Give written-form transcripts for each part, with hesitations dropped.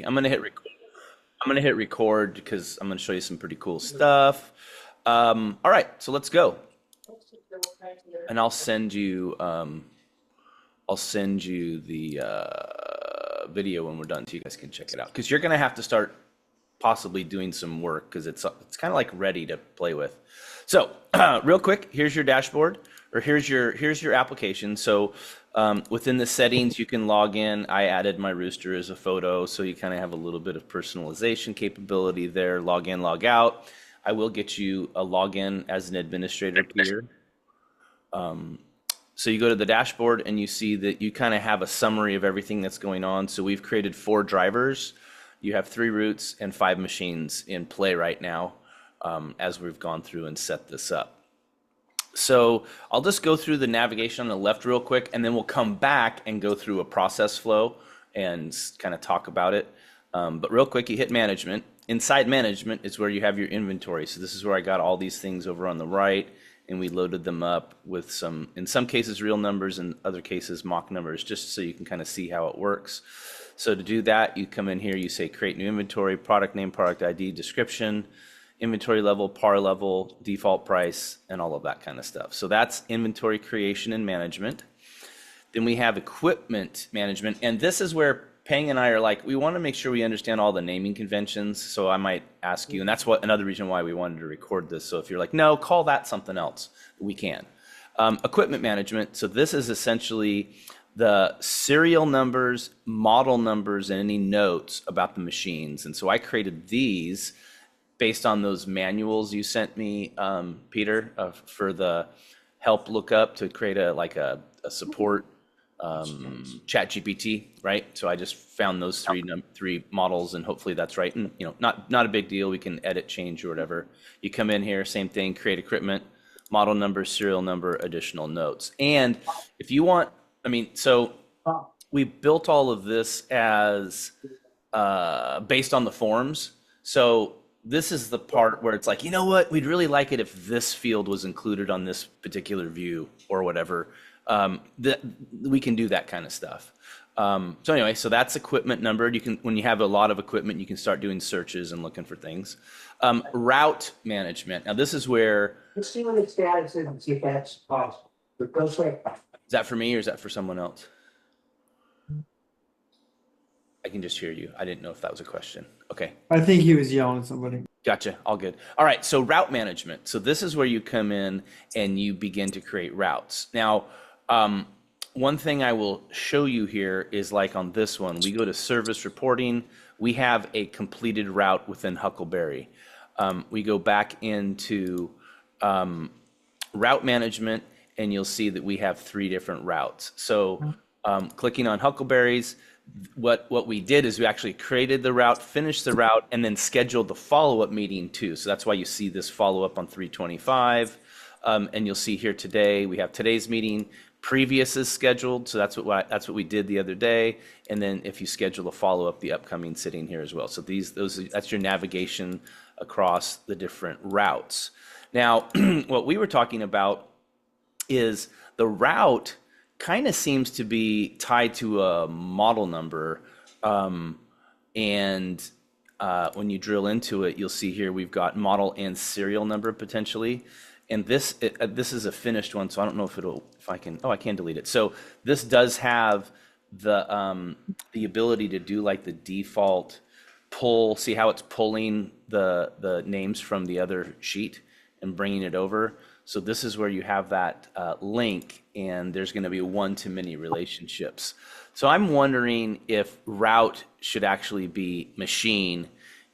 see. I'm gonna hit record. I'm gonna hit record because I'm gonna show you some pretty cool stuff. All right, so let's go. And I'll send you the video when we're done, so you guys can check it out. Because you're gonna have to start possibly doing some work because it's kind of like ready to play with. So real quick, here's your dashboard, or here's your application. So within the settings, you can log in. I added my rooster as a photo, so you kind of have a little bit of personalization capability there. Log in, log out. I will get you a login as an administrator, Peter. So you go to the dashboard and you see that you kind of have a summary of everything that's going on. So we've created 4 drivers. You have 3 routes and 5 machines in play right now, as we've gone through and set this up. So I'll just go through the navigation on the left real quick, and then we'll come back and go through a process flow and kind of talk about it. But real quick, you hit management. Inside management is where you have your inventory. So this is where I got all these things over on the right, and we loaded them up with in some cases, real numbers, and other cases, mock numbers, just so you can kind of see how it works. So to do that, you come in here, you say create new inventory, product name, product ID, description, inventory level, par level, default price, and all of that kind of stuff. So that's inventory creation and management. Then we have equipment management, and this is where Peng and I are like, we want to make sure we understand all the naming conventions. So I might ask you, and that's another reason why we wanted to record this. So if you're like, no, call that something else, we can. Equipment management. So this is essentially the serial numbers, model numbers, and any notes about the machines. And so I created these based on those manuals you sent me, Peter, for the help lookup to create a support chat GPT, right? So I just found those three models, and hopefully that's right. And not a big deal. We can edit, change, or whatever. You come in here, same thing, create equipment, model number, serial number, additional notes. And if you want, so we built all of this as based on the forms. So this is the part where it's like, you know what, we'd really like it if this field was included on this particular view or whatever. We can do that kind of stuff. So anyway, so that's equipment numbered. You can, when you have a lot of equipment, you can start doing searches and looking for things. Route management. Now this is where. Let's see what its status is and see if that's possible. But go straight. Is that for me or is that for someone else? I can just hear you. I didn't know if that was a question. Okay. I think he was yelling at somebody. Gotcha. All good. All right. So route management. So this is where you come in and you begin to create routes. Now, one thing I will show you here is like on this one, we go to service reporting. We have a completed route within Huckleberry. We go back into route management, and you'll see that we have 3 different routes. So clicking on Huckleberries, what we did is we actually created the route, finished the route, and then scheduled the follow-up meeting too. So that's why you see this follow-up on 325. And you'll see here today, we have today's meeting. Previous is scheduled, so that's what we did the other day. And then if you schedule a follow-up, the upcoming sitting here as well. So that's your navigation across the different routes. Now, what we were talking about is the route kind of seems to be tied to a model number. And when you drill into it, you'll see here we've got model and serial number potentially. And this is a finished one, so I don't know if I can. Oh, I can delete it. So this does have the ability to do like the default pull. See how it's pulling the names from the other sheet and bringing it over. So this is where you have that link, and there's going to be one-to-many relationships. So I'm wondering if route should actually be machine,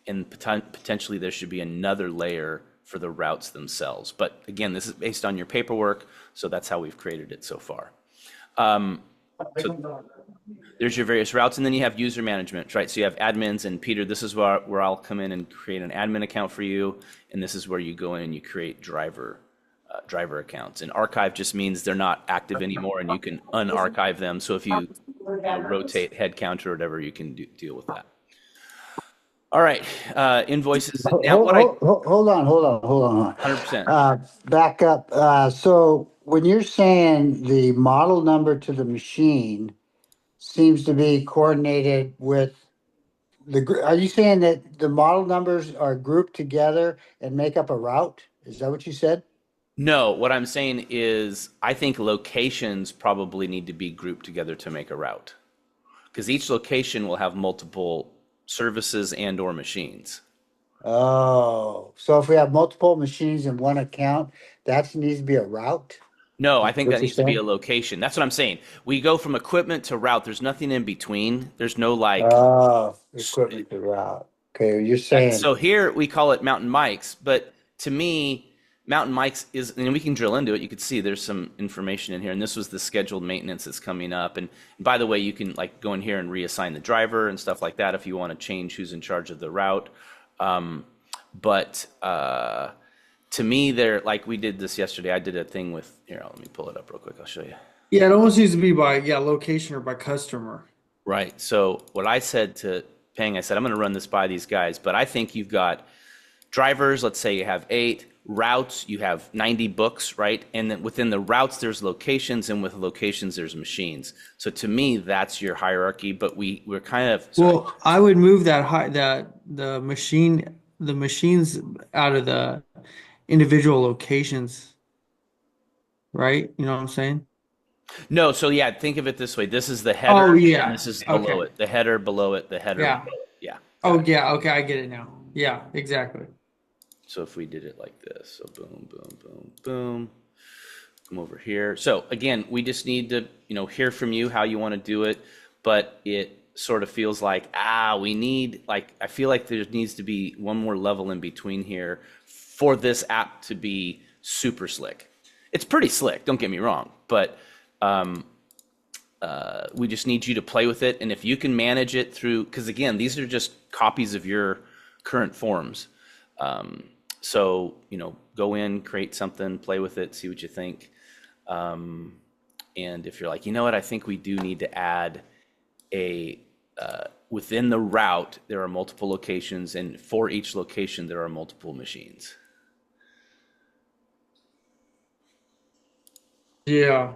and potentially there should be another layer for the routes themselves. But again, this is based on your paperwork, so that's how we've created it so far. So there's your various routes, and then you have user management, right? So you have admins, and Peter, this is where I'll come in and create an admin account for you, and this is where you go in and you create driver accounts. And archive just means they're not active anymore, and you can unarchive them. So if you rotate head count or whatever, you can deal with that. All right, invoices. Now, hold on. 100%. Back up. So when you're saying the model number to the machine seems to be coordinated with Are you saying that the model numbers are grouped together and make up a route? Is that what you said? No, what I'm saying is I think locations probably need to be grouped together to make a route because each location will have multiple services and or machines. Oh, so if we have multiple machines in one account, that needs to be a route? No, I Is think what that you're needs to be a saying? location. That's what I'm saying. We go from equipment to route. There's nothing in between. There's no like. Oh, equipment to route. Okay, you're Yeah, saying, so here we call it Mountain Mike's, but to me, Mountain Mike's is, and we can drill into it. You could see there's some information in here, and this was the scheduled maintenance that's coming up. And by the way, you can like go in here and reassign the driver and stuff like that if you want to change who's in charge of the route. Um, but to me, they're like we did this yesterday. I did a thing with here. Let me pull it up real quick. I'll show you. Yeah, it almost needs to be by location or by customer. Right. So what I said to Peng, I said I'm going to run this by these guys, but I think you've got drivers, let's say you have 8 routes, you have 90 books, right? And then within the routes, there's locations, and with locations, there's machines. So to me, that's your hierarchy. But we're kind of sorry. Well, I would move that the machines out of the individual locations, right? You know what I'm saying? No, so yeah, think of it this way. This is the Oh header, and yeah. this is below Okay. it. The header below it, the header Yeah. below it. Yeah, got Oh it. yeah. Okay, I get it now. Yeah, exactly. So if we did it like this, so boom, boom, boom, boom. Come over here. So again, we just need to, hear from you how you want to do it, but it sort of feels like, we need, like, I feel like there needs to be one more level in between here for this app to be super slick. It's pretty slick, don't get me wrong, but we just need you to play with it. And if you can manage it through, because again, these are just copies of your current forms. So, go in, create something, play with it, see what you think. And if you're like, you know what, I think we do need to add within the route, there are multiple locations, and for each location, there are multiple machines. Yeah.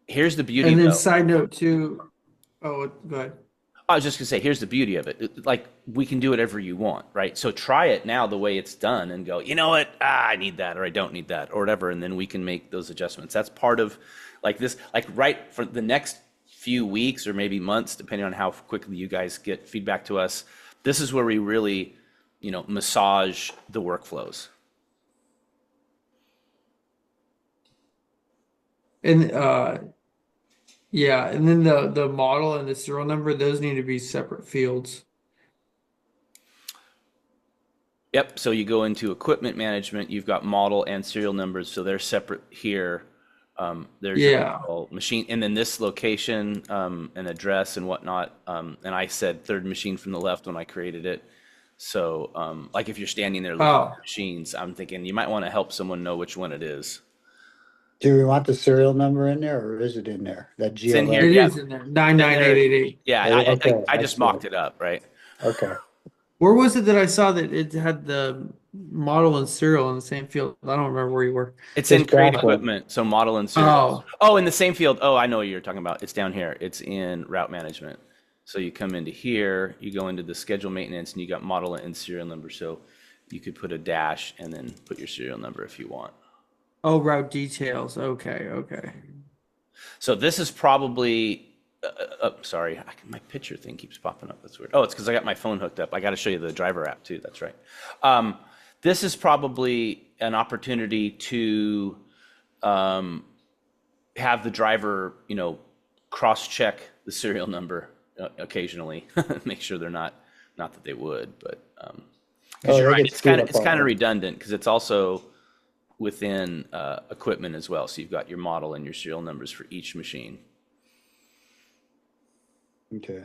Here's the beauty And then though. side note too. Oh, go ahead. I was just gonna say, here's the beauty of it. Like we can do whatever you want, right? So try it now the way it's done and go, you know what? I need that, or I don't need that, or whatever, and then we can make those adjustments. That's part of like this, like right for the next few weeks or maybe months, depending on how quickly you guys get feedback to us. This is where we really, massage the workflows. And yeah, and then the model and the serial number, those need to be separate fields. Yep. So you go into equipment management, you've got model and serial numbers, so they're separate here. There's your Yeah. model machine, and then this location, and address and whatnot. And I said third machine from the left when I created it. So, like if you're standing there looking Oh, at machines, I'm thinking you might want to help someone know which one it is. do we want the serial number in there or is it in there? That It's in here. it GLN? Yeah, is in there. it's in there. 99888. Yeah, Okay, I I just see it. mocked it up, right? Okay. Where was it that I saw that it had the model and serial in the same field? I don't remember where you were. It's in It's create back one. equipment, so model and serials. Oh, Oh, in the same field. Oh, I know what you're talking about. It's down here. It's in route management. So you come into here, you go into the schedule maintenance, and you got model and serial number. So you could put a dash and then put your serial number if you want. oh, route details. Okay, okay. So this is probably, sorry, my picture thing keeps popping up. That's weird. Oh, it's because I got my phone hooked up. I got to show you the driver app too. That's right. This is probably an opportunity to have the driver, cross-check the serial number occasionally, make sure they're not that they would, but because Oh, you're they right, get speed up it's on kind of it. redundant because it's also within equipment as well. So you've got your model and your serial numbers for each machine. Okay.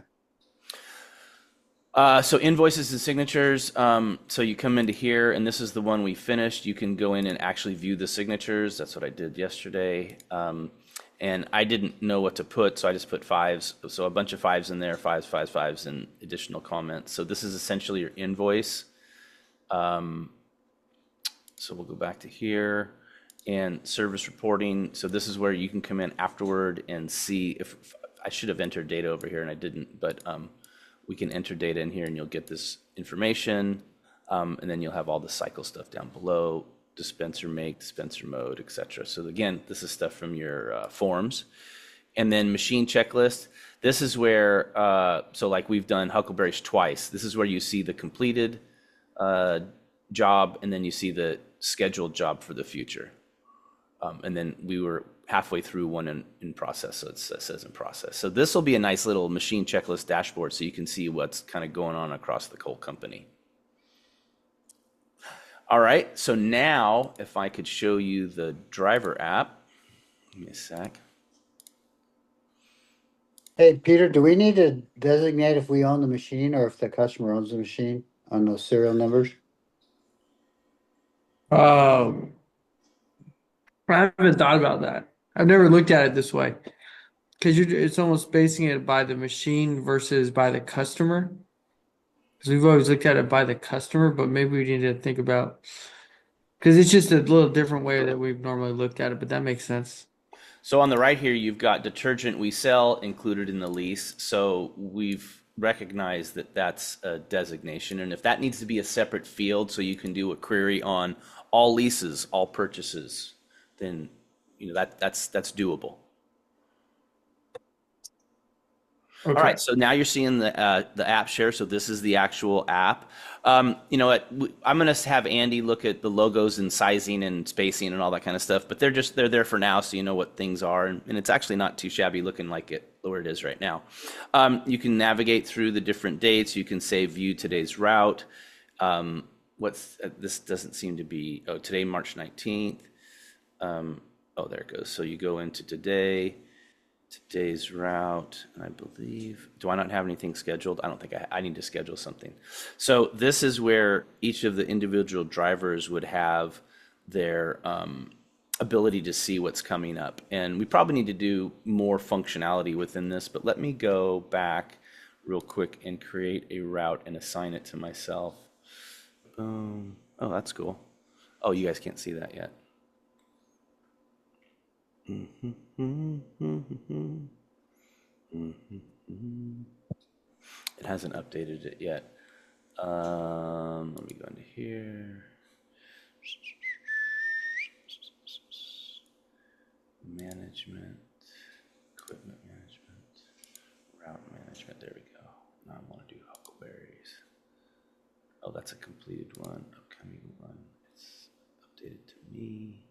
So invoices and signatures. So you come into here, and this is the one we finished. You can go in and actually view the signatures. That's what I did yesterday. And I didn't know what to put, so I just put fives. So a bunch of fives in there, fives, fives, fives, and additional comments. So this is essentially your invoice. So we'll go back to here and service reporting. So this is where you can come in afterward and see if I should have entered data over here and I didn't, but we can enter data in here and you'll get this information. And then you'll have all the cycle stuff down below, dispenser make, dispenser mode, etc. So again, this is stuff from your forms. And then machine checklist. This is where, so like we've done Huckleberries twice. This is where you see the completed job, and then you see the scheduled job for the future. And then we were halfway through one in process, so it says in process. So this will be a nice little machine checklist dashboard so you can see what's kind of going on across the whole company. All right, so now if I could show you the driver app, give me a sec. Hey, Peter, do we need to designate if we own the machine or if the customer owns the machine on those serial numbers? I haven't thought about that. I've never looked at it this way because it's almost basing it by the machine versus by the customer. Because we've always looked at it by the customer, but maybe we need to think about because it's just a little different way that we've normally looked at it, but that makes sense. So on the right here, you've got detergent we sell included in the lease. So we've recognized that that's a designation. And if that needs to be a separate field so you can do a query on all leases, all purchases, then that's doable. Okay. All right, so now you're seeing the app share. So this is the actual app. You know what? I'm going to have Andy look at the logos and sizing and spacing and all that kind of stuff. But they're there for now, so you know what things are, and it's actually not too shabby looking like it where it is right now. You can navigate through the different dates. You can say view today's route. This doesn't seem to be today, March 19th. There it goes. So you go into today's route, and I believe, do I not have anything scheduled? I don't think I need to schedule something. So this is where each of the individual drivers would have their ability to see what's coming up. And we probably need to do more functionality within this, but let me go back real quick and create a route and assign it to myself. Oh, that's cool. Oh, you guys can't see that yet. It hasn't updated it yet. Let me go into here. Management, equipment management, route management. There we go. Now I want to do Huckleberries. Oh, that's a completed one, upcoming one. It's updated to me.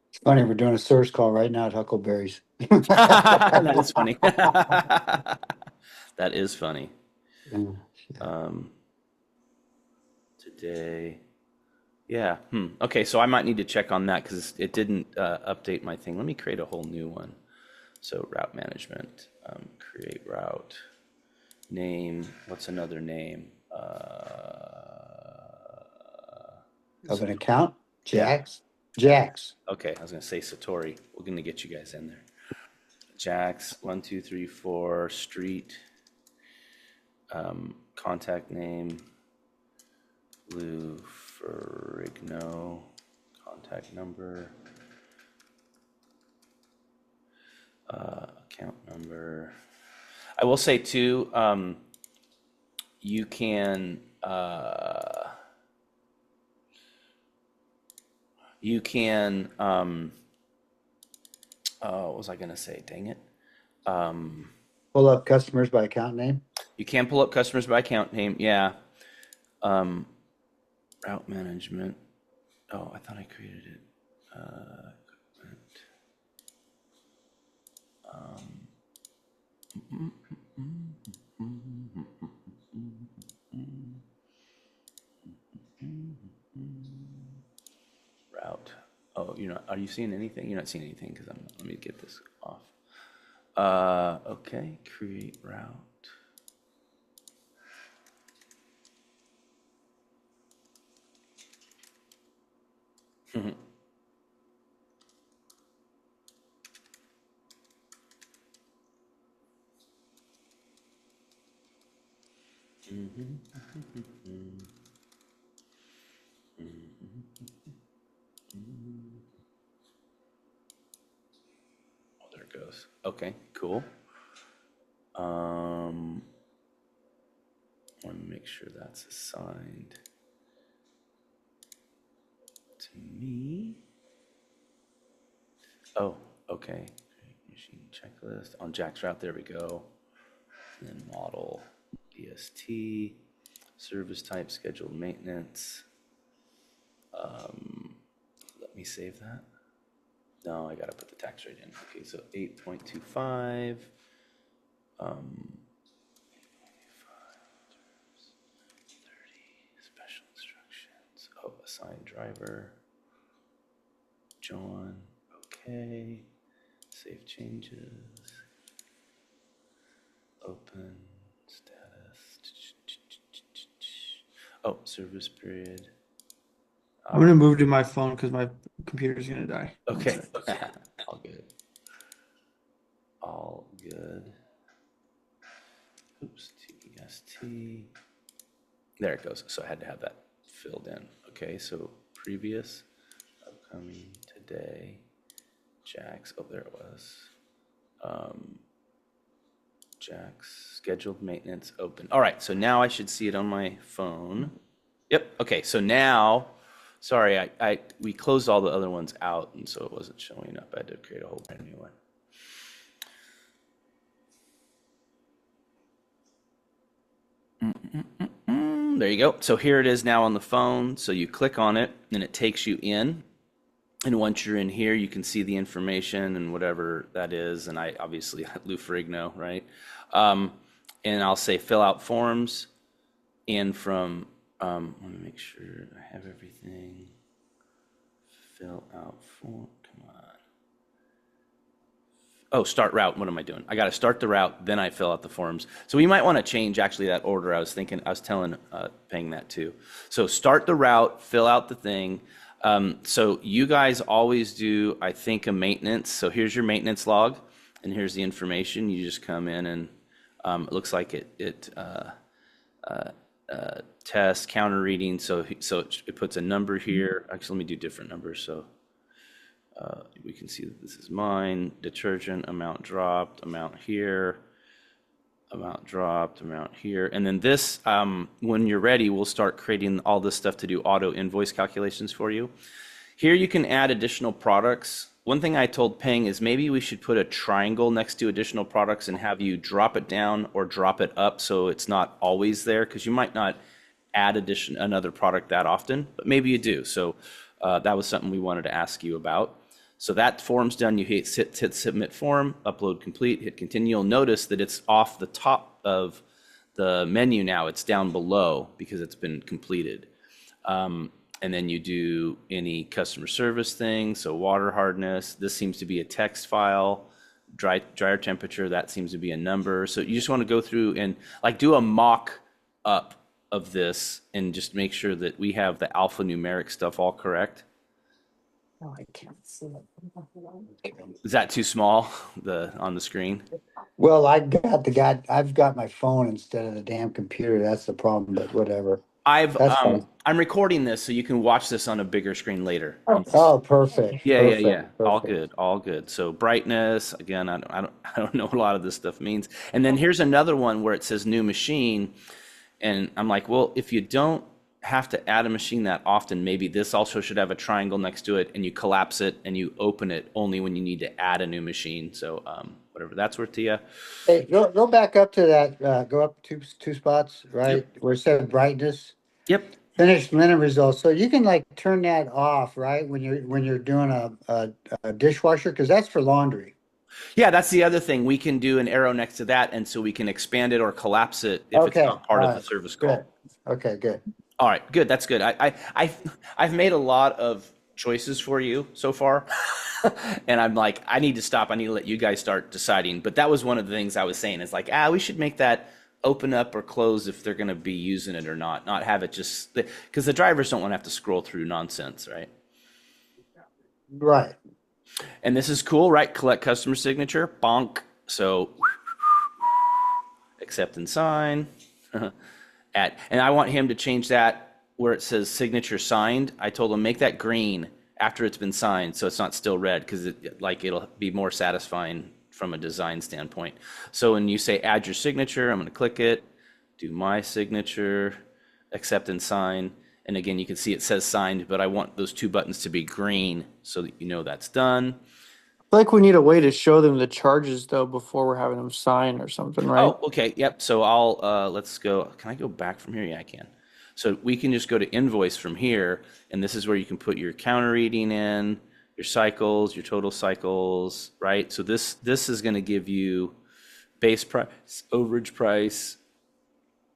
It's funny, we're doing a source call right now at Huckleberries. That is funny. That is funny. Today. Yeah. Okay, so I might need to check on that because it didn't update my thing. Let me create a whole new one. So route management, create route, name. What's another name? Of an account? Jax? Jax. Okay, I was going to say Satori. We're going to get you guys in there. Jax, 1234, street, contact name, Lou Ferrigno, contact number, account number. I will say too, you can what was I going to say? Dang it. Pull up customers by account name. You can pull up customers by account name. Yeah. Route management. Oh, I thought I created it. Route. Oh, are you seeing anything? You're not seeing anything because let me get this off. Okay, create route. Oh, there it goes. Okay, cool. Want to make sure that's assigned to me. Oh, okay. Machine checklist on Jack's route. There we go. And then model, EST, service type, scheduled maintenance. Let me save that. No, I gotta put the tax rate in. Okay, so 8.25. 30 special instructions. Oh, assign driver. John. Okay. Save changes. Open status. Oh, service period. I'm gonna move to my phone because my computer's gonna die. Okay. All good. All good. Oops, TEST. There it goes. So I had to have that filled in. Okay, so previous, upcoming, today, Jack's. Oh, there it was. Jack's scheduled maintenance open. All right, so now I should see it on my phone. Yep. Okay, so now, sorry, we closed all the other ones out, and so it wasn't showing up. I had to create a whole brand new one. There you go. So here it is now on the phone. So you click on it, and it takes you in. And once you're in here, you can see the information and whatever that is. And I obviously Lou Ferrigno, right? And I'll say fill out forms. And from, let me make sure I have everything. Fill out form. Come on. Oh, start route. What am I doing? I got to start the route, then I fill out the forms. So we might want to change actually that order. I was telling Peng that too. So start the route, fill out the thing. So you guys always do, I think, a maintenance. So here's your maintenance log, and here's the information. You just come in and it looks like it tests counter reading. So it puts a number here. Actually, let me do different numbers. So we can see that this is mine. Detergent, amount dropped, amount here, amount dropped, amount here. And then this, when you're ready, we'll start creating all this stuff to do auto invoice calculations for you. Here you can add additional products. One thing I told Peng is maybe we should put a triangle next to additional products and have you drop it down or drop it up so it's not always there, because you might not add another product that often, but maybe you do. So that was something we wanted to ask you about. So that form's done. You hit submit form, upload complete, hit continue. You'll notice that it's off the top of the menu now. It's down below because it's been completed. And then you do any customer service thing. So water hardness, this seems to be a text file. Dryer temperature, that seems to be a number. So you just want to go through and like do a mock up of this and just make sure that we have the alphanumeric stuff all correct. Oh, I can't see it. Is that too small, on the screen? Well, I've got my phone instead of the damn computer. That's the problem, but whatever. That's fine. I'm recording this so you can watch this on a bigger screen later. Oh, perfect. Yeah. Perfect. All good. So brightness, again, I don't know what a lot of this stuff means. And then here's another one where it says new machine, and I'm like, well, if you don't have to add a machine that often, maybe this also should have a triangle next to it, and you collapse it and you open it only when you need to add a new machine. So whatever that's worth to you. Hey, go back up to that. Go up two spots, right? Yep. Where it said brightness. Yep. Finish linen results. So you can like turn that off, right? When you're doing a dishwasher, because that's for laundry. Yeah, that's the other thing. We can do an arrow next to that, and so we can expand it or collapse it if it's not part of the service call. Good. Okay, good. All right, good. That's good. I've made a lot of choices for you so far, and I'm like, I need to stop. I need to let you guys start deciding. But that was one of the things I was saying is like, we should make that open up or close if they're going to be using it or not. Not have it just because the drivers don't want to have to scroll through nonsense, right? Right. And this is cool, right? Collect customer signature, bonk. So accept and sign. And I want him to change that where it says signature signed. I told him make that green after it's been signed, so it's not still red, because it'll be more satisfying from a design standpoint. So when you say add your signature, I'm going to click it, do my signature, accept and sign. And again, you can see it says signed, but I want those two buttons to be green so that you know that's done. I feel like we need a way to show them the charges though before we're having them sign or something, right? Oh, okay. Yep. So I'll let's go. Can I go back from here? Yeah, I can. So we can just go to invoice from here, and this is where you can put your counter reading in, your cycles, your total cycles, right? So this is going to give you base price, overage price.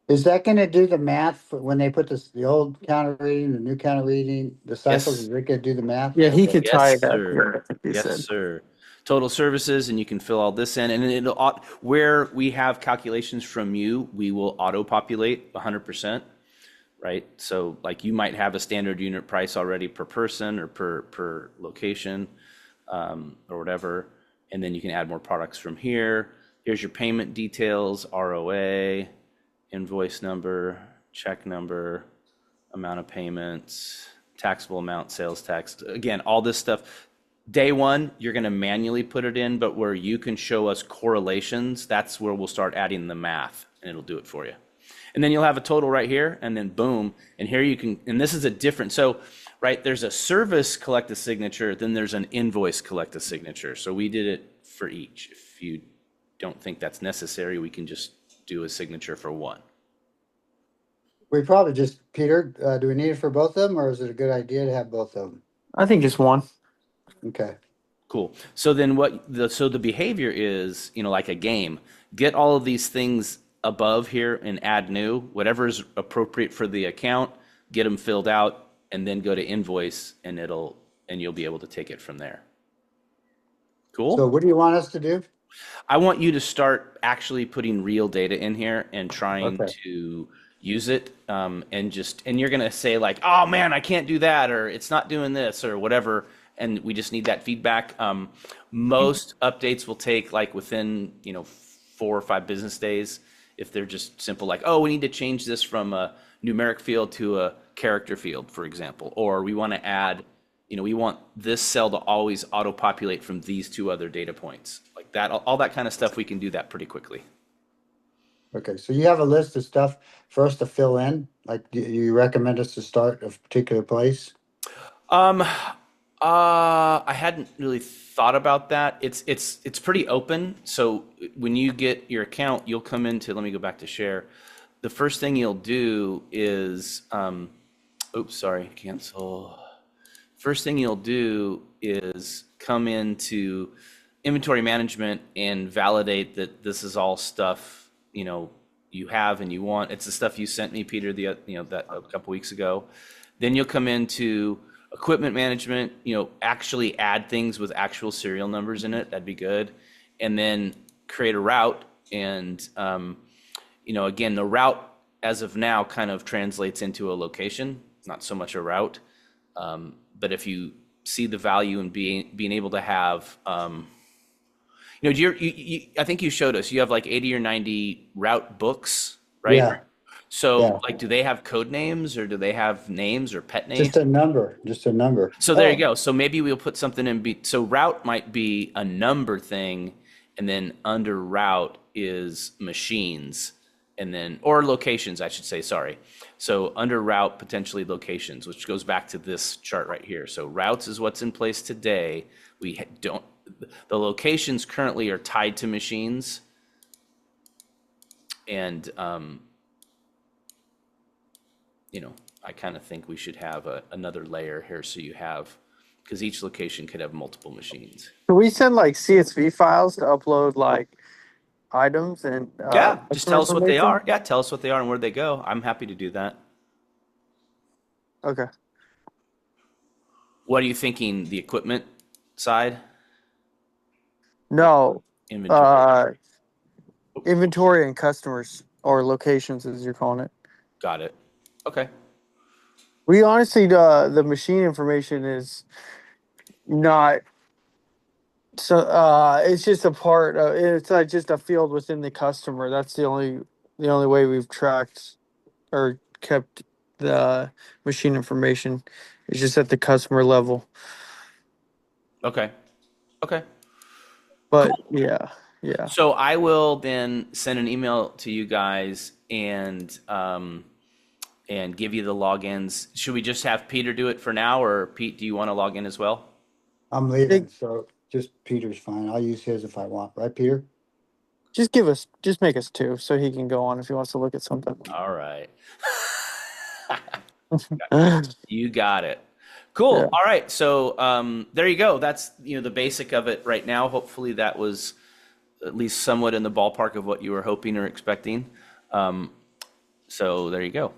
Is that gonna do the math for when they put the old counter reading, the new counter reading, the cycles? Yes. Is it gonna do the math? Yeah, he Okay. could tie Yes, it up sir. here, I think he Yes, said. sir. Total services, and you can fill all this in, and it'll where we have calculations from you, we will auto populate 100%, right? So like you might have a standard unit price already per person or per location, or whatever, and then you can add more products from here. Here's your payment details, ROA, invoice number, check number, amount of payments, taxable amount, sales tax. Again, all this stuff. Day one, you're going to manually put it in, but where you can show us correlations, that's where we'll start adding the math, and it'll do it for you. And then you'll have a total right here, and then boom, and here you can, and this is a different, so, right, there's a service collect a signature, then there's an invoice collect a signature. So we did it for each. If you don't think that's necessary, we can just do a signature for one. We probably just, Peter, do we need it for both of them, or is it a good idea to have both of them? I think just one. Okay. Cool. So then the behavior is, like a game. Get all of these things above here and add new, whatever is appropriate for the account, get them filled out, and then go to invoice, and you'll be able to take it from there. Cool. So what do you want us to do? I want you to start actually putting real data in here and trying Okay. to use it, and you're gonna say like, oh man, I can't do that, or it's not doing this, or whatever. And we just need that feedback. Most updates will take like within 4 or 5 business days. If they're just simple, like, oh, we need to change this from a numeric field to a character field, for example, or we want to add, we want this cell to always auto-populate from these 2 other data points, like that. All that kind of stuff, we can do that pretty quickly. Okay, so you have a list of stuff for us to fill in? Like, do you recommend us to start a particular place? Um, I hadn't really thought about that. It's pretty open. So when you get your account, you'll come into, let me go back to share. The first thing you'll do is, oops, sorry, cancel. First thing you'll do is come into inventory management and validate that this is all stuff, you have and you want. It's the stuff you sent me, Peter, that a couple weeks ago. Then you'll come into equipment management, actually add things with actual serial numbers in it. That'd be good. And then create a route. And, again, the route as of now kind of translates into a location, not so much a route. But if you see the value in being able to have, I think you showed us, you have like 80 or 90 route books, right? Yeah, So yeah. like, do they have code names, or do they have names or pet names? Just a number, just a number. So there you go. So maybe we'll put something in. So route might be a number thing, and then under route is machines, and then, or locations, I should say, sorry. So under route, potentially locations, which goes back to this chart right here. So routes is what's in place today. The locations currently are tied to machines. And, I kind of think we should have another layer here, so you have, because each location could have multiple machines. Can we send like CSV files to upload like items and Yeah, just customer tell us what they information? are. Yeah, tell us what they are and where they go. I'm happy to do that. Okay. What are you thinking, the equipment side? No, Inventory. inventory and customers or locations, as you're calling it. Got it. Okay. We honestly, the machine information is not so. It's just a part. It's like just a field within the customer. That's the only way we've tracked or kept the machine information. Is just at the customer level. Okay. Okay. But yeah. So I will then send an email to you guys and give you the logins. Should we just have Peter do it for now, or Pete, do you want to log in as well? I'm leaving, so just Peter's fine. I'll use his if I want, right, Peter? Just make us two so he can go on if he wants to look at something. All right. Yeah. You got it. Cool. All right. So there you go. That's the basic of it right now. Hopefully that was at least somewhat in the ballpark of what you were hoping or expecting. So there you go.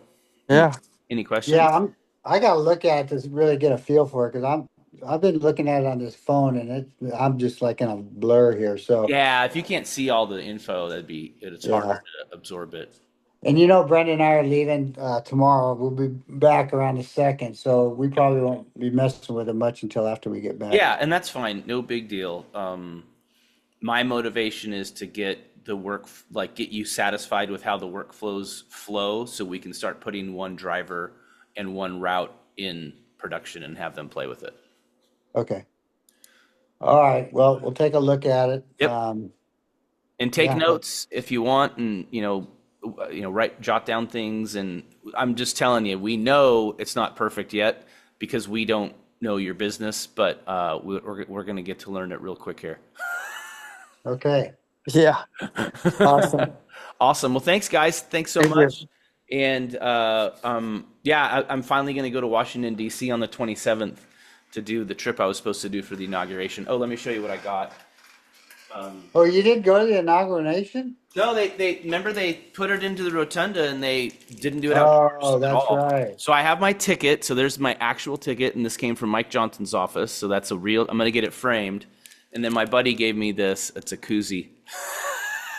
Yeah. Any questions? Yeah, I gotta look at it to really get a feel for it, because I've been looking at it on this phone, and I'm just like in a blur here. So Yeah, if you can't see all the info, it's harder yeah. to absorb it. And Brenda and I are leaving tomorrow. We'll be back around the 2nd, so we probably won't be messing with it much until after we get back. Yeah, and that's fine. No big deal. My motivation is to get the work, like get you satisfied with how the workflows flow so we can start putting one driver and one route in production and have them play with it. Okay. All right. Well, we'll take a look at it. Yep. And take Yeah. notes if you want, and jot down things. And I'm just telling you, we know it's not perfect yet because we don't know your business, but we're going to get to learn it real quick here. Okay. Yeah. Awesome. Awesome. Well, thanks, guys. Thanks so Thank much. you. And I'm finally going to go to Washington, D.C. on the 27th to do the trip I was supposed to do for the inauguration. Oh, let me show you what I got. Oh, you did go to the inauguration? No, they remember they put it into the rotunda and they didn't do it outdoors Oh, at that's all. right. So I have my ticket. So there's my actual ticket, and this came from Mike Johnson's office. So that's a real. I'm going to get it framed. And then my buddy gave me this. It's a koozie.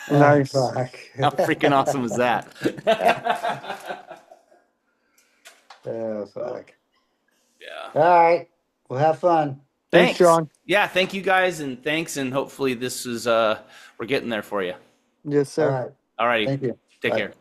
Nice. Oh, fuck. How freaking awesome is that? Oh, fuck. Yeah. All right. We'll have fun. Thanks, John. Yeah, thank you guys, and thanks, and hopefully this is we're getting there for you. Yes, All sir. right. All righty. Thank you. Take Bye. care.